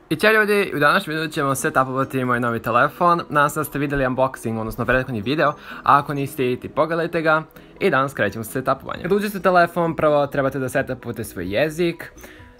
I ćao ljudi, u današnjem videu ćemo setupovati moj novi telefon. Nadam se da ste vidjeli unboxing, odnosno prethodni video, a ako niste idite pogledajte ga. I danas krećemo sa setupovanjem. Kad uđete u telefon, prvo trebate da setupujete svoj jezik.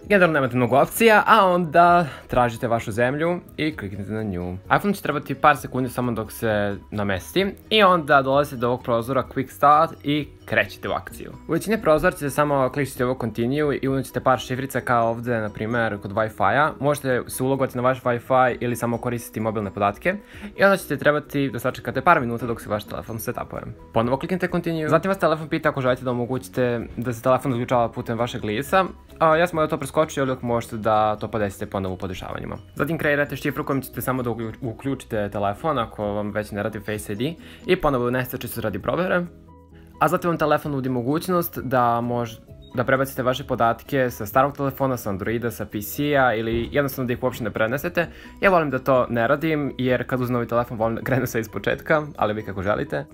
Generalno nemate mnogo opcija, a onda tražite vašu zemlju i kliknete na nju. iPhone će trebati par sekundi samo dok se namesti i onda dolazite do ovog prozora Quick Start i krećete u akciju. U većini prozora ćete samo kliknuti ovo Continue i unućete par šifrica kao ovdje, na primjer, kod Wi-Fi-a. Možete se ulogovati na vaš Wi-Fi ili samo koristiti mobilne podatke i onda ćete trebati da sačekate par minuta dok se vaš telefon setupuje. Ponovo kliknite Continue, zatim vas telefon pita ako želite da omogućite da se telefon odključava putem vašeg lica. Ja sam to preskočio, ali možete da to podesite ponovo u podešavanjima. Zatim kreirate šifru kojom ćete samo da uključite telefon ako vam već ne radi Face ID i ponovo unesete čisto radi provjere. A zatim vam telefon nudi mogućnost da prebacite vaše podatke sa starog telefona, sa Androida, sa PC-a ili jednostavno da ih uopšte ne prenesete. Ja volim da to ne radim jer kad uzmem novi telefon volim da krenu sve iz početka, ali vi kako želite.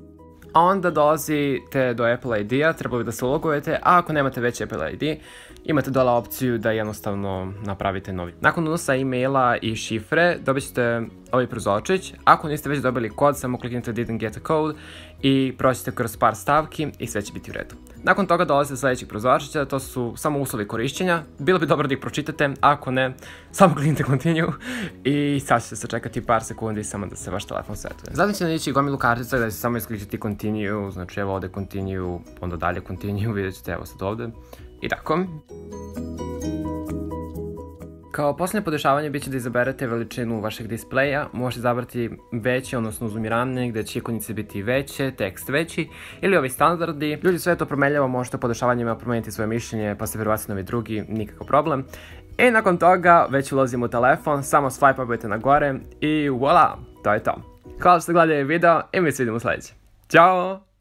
A onda dolazite do Apple ID-a, trebalo bi da se ulogujete, a ako nemate već Apple ID, imate dole opciju da jednostavno napravite novi. Nakon unosa e-maila i šifre dobit ćete ovaj prozorčić. Ako niste već dobili kod, samo kliknite Didn't get a code i prođite kroz par stavki i sve će biti u redu. Nakon toga dolazite do sljedećeg prozorčića, to su samo uslovi korišćenja. Bilo bi dobro da ih pročitate, ako ne, samo kliknite Continue i sad ćete sačekati par sekundi samo da se vaš telefon setuje. Zatim ćete naći gomilu kartica gdje ćete samo isključiti Continue, znači evo ovdje Continue, onda dalje Continue, vidjet ćete evo sad ovdje i tako. Kao posljednje podešavanje bit će da izaberete veličinu vašeg displeja, možete izabrati veće, odnosno zoomirane, gdje će ikonice biti veće, tekst veći, ili ovi standardi. Ljudi, sve to promenljivo, možete u podešavanjima promijeniti svoje mišljenje, pa se prebaciti na ovi drugi, nikakav problem. I nakon toga već ulazimo u telefon, samo swipe-upujete na gore i voila, to je to. Hvala što ste gledali video i mi se vidimo u sljedećem. Ćao!